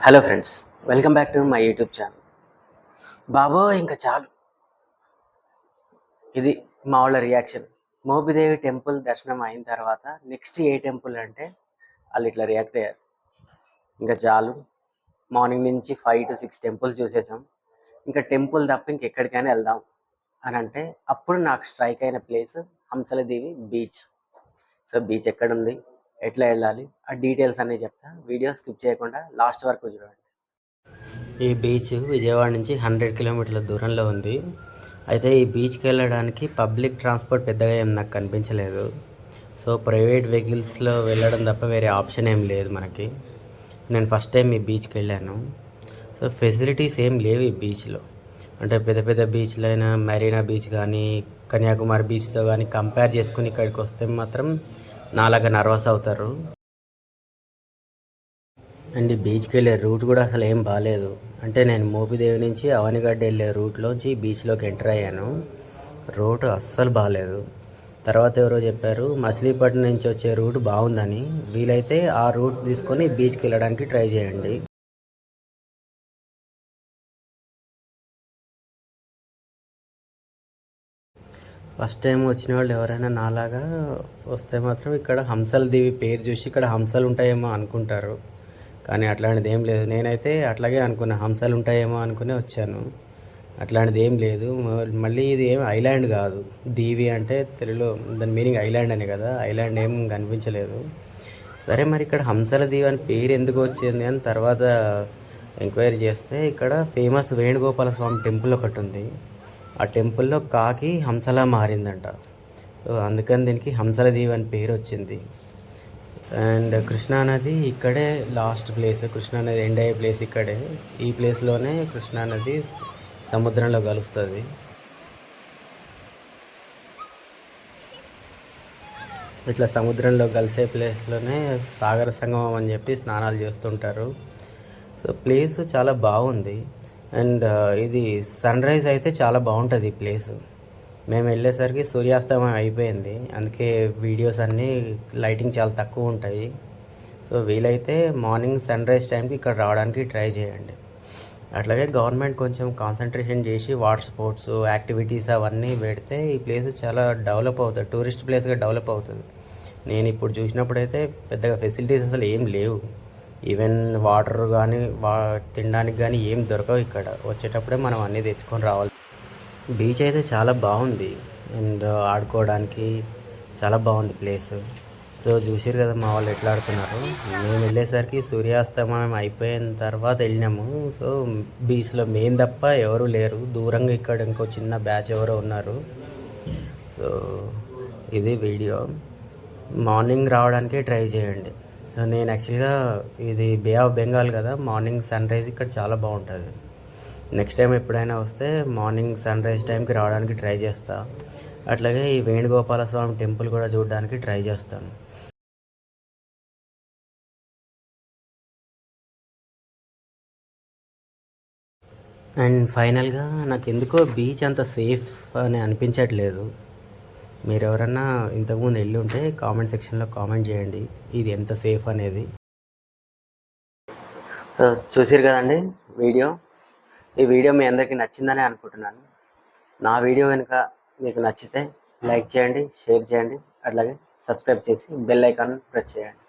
Hello friends, welcome back to my YouTube channel. బాబో ఇంకా చాలు. ఇది మా వాళ్ళ రియాక్షన్. మోపిదేవి టెంపుల్ దర్శనం అయిన తర్వాత నెక్స్ట్ ఏ టెంపుల్ అంటే వాళ్ళు ఇట్లా రియాక్ట్ అయ్యారు. ఇంకా చాలు, మార్నింగ్ నుంచి 5 to 6 టెంపుల్స్ చూసేసాం. ఇంకా టెంపుల్ తప్ప ఇంకెక్కడికైనా వెళ్దాం అని అంటే అప్పుడు నాకు స్ట్రైక్ అయిన place Hamsaladeevi beach. So beach ఎక్కడుంది, ఎట్లా వెళ్ళాలి, ఆ డీటెయిల్స్ అన్నీ చెప్తా. వీడియో స్కిప్ చేయకుండా లాస్ట్ వరకు చూడండి. ఈ బీచ్ విజయవాడ నుంచి 100 కిలోమీటర్ల దూరంలో ఉంది. అయితే ఈ బీచ్కి వెళ్ళడానికి పబ్లిక్ ట్రాన్స్పోర్ట్ పెద్దగా ఏం నాకు కనిపించలేదు. సో ప్రైవేట్ వెహికల్స్లో వెళ్ళడం తప్ప వేరే ఆప్షన్ ఏం లేదు మనకి. నేను ఫస్ట్ టైం ఈ బీచ్కి వెళ్ళాను. సో ఫెసిలిటీస్ ఏం లేవు ఈ బీచ్లో. అంటే పెద్ద పెద్ద బీచ్లు అయినా మెరీనా బీచ్ కానీ కన్యాకుమారి బీచ్తో కానీ కంపేర్ చేసుకుని ఇక్కడికి వస్తే మాత్రం నాలాగా నర్వస్ అవుతారు. అండ్ ఈ బీచ్కి వెళ్ళే రూట్ కూడా అసలు ఏం బాగాలేదు. అంటే నేను మోపిదేవి నుంచి అవనిగడ్డ వెళ్ళే రూట్లోంచి బీచ్లోకి ఎంటర్ అయ్యాను. రూట్ అస్సలు బాగాలేదు. తర్వాత ఎవరో చెప్పారు మచిలీపట్నం నుంచి వచ్చే రూట్ బాగుందని. వీలైతే ఆ రూట్ తీసుకొని బీచ్కి వెళ్ళడానికి ట్రై చేయండి. ఫస్ట్ టైం వచ్చిన వాళ్ళు ఎవరైనా నాలాగా వస్తే మాత్రం ఇక్కడ హంసల దేవి పేరు చూసి ఇక్కడ హంసలు ఉంటాయేమో అనుకుంటారు. కానీ అట్లాంటిది ఏం లేదు. నేనైతే అట్లాగే అనుకున్నా, హంసలు ఉంటాయేమో అనుకునే వచ్చాను. అట్లాంటిది ఏం లేదు. మళ్ళీ ఇది ఏం ఐలాండ్ కాదు. దీవి అంటే తెలుగులో దాని మీనింగ్ ఐలాండ్ అనే కదా, ఐలాండ్ ఏం కనిపించలేదు. సరే మరి ఇక్కడ హంసల దీవి అని పేరు ఎందుకు వచ్చింది అని తర్వాత ఎంక్వైరీ చేస్తే ఇక్కడ ఫేమస్ వేణుగోపాల స్వామి టెంపుల్ ఒకటి ఉంది. ఆ టెంపుల్లో కాకి హంసలా మారిందంట. సో అందుకని దీనికి హంసల దీవి అని పేరు వచ్చింది. అండ్ కృష్ణానది ఇక్కడే లాస్ట్ ప్లేస్. కృష్ణానది ఎండ్ అయ్యే ప్లేస్ ఇక్కడే. ఈ ప్లేస్లోనే కృష్ణానది సముద్రంలో కలుస్తుంది. ఇట్లా సముద్రంలో కలిసే ప్లేస్లోనే సాగర సంగమం అని చెప్పి స్నానాలు చేస్తుంటారు. సో ప్లేస్ చాలా బాగుంది. అండ్ ఇది సన్ రైజ్ అయితే చాలా బాగుంటుంది ఈ ప్లేస్. మేము వెళ్ళేసరికి సూర్యాస్తమయం అయిపోయింది. అందుకే వీడియోస్ అన్నీ లైటింగ్ చాలా తక్కువ ఉంటాయి. సో వీలైతే మార్నింగ్ సన్ రైజ్ టైంకి ఇక్కడ రావడానికి ట్రై చేయండి. అట్లాగే గవర్నమెంట్ కొంచెం కాన్సన్ట్రేషన్ చేసి వాటర్ స్పోర్ట్స్ యాక్టివిటీస్ అవన్నీ పెడితే ఈ ప్లేస్ చాలా డెవలప్ అవుతుంది, టూరిస్ట్ ప్లేస్గా డెవలప్ అవుతుంది. నేను ఇప్పుడు చూసినప్పుడైతే పెద్దగా ఫెసిలిటీస్ అసలు ఏం లేవు. ఈవెన్ వాటర్ కానీ తినడానికి కానీ ఏం దొరకవు ఇక్కడ. వచ్చేటప్పుడే మనం అన్నీ తెచ్చుకొని రావాలి. బీచ్ అయితే చాలా బాగుంది. అండ్ ఆడుకోవడానికి చాలా బాగుంది ప్లేస్. సో చూసారు కదా మా వాళ్ళు ఎట్లా ఆడుతున్నారు. మేము వెళ్ళేసరికి సూర్యాస్తమయం అయిపోయిన తర్వాత వెళ్ళినాము. సో బీచ్లో మేము తప్ప ఎవరు లేరు. దూరంగా ఇక్కడ ఇంకో చిన్న బ్యాచ్ ఎవరో ఉన్నారు. సో ఇది వీడియో. మార్నింగ్ రావడానికే ట్రై చేయండి. సో నేను యాక్చువల్గా ఇది బే ఆఫ్ బెంగాల్ కదా, మార్నింగ్ సన్ రైజ్ ఇక్కడ చాలా బాగుంటుంది. నెక్స్ట్ టైం ఎప్పుడైనా వస్తే మార్నింగ్ సన్ రైజ్ టైంకి రావడానికి ట్రై చేస్తా. అట్లాగే ఈ వేణుగోపాల స్వామి టెంపుల్ కూడా చూడడానికి ట్రై చేస్తాను. అండ్ ఫైనల్గా నాకు ఎందుకో బీచ్ అంత సేఫ్ అని అనిపించట్లేదు. మీరు ఎవరన్నా ఇంతకుముందు వెళ్ళి ఉంటే కామెంట్ సెక్షన్లో కామెంట్ చేయండి ఇది ఎంత సేఫ్ అనేది. చూసారు కదండి వీడియో. ఈ వీడియో మీ అందరికీ నచ్చిందని అనుకుంటున్నాను. నా వీడియో కనుక మీకు నచ్చితే లైక్ చేయండి, షేర్ చేయండి, అట్లాగే సబ్స్క్రైబ్ చేసి బెల్ ఐకాన్ ప్రెస్ చేయండి.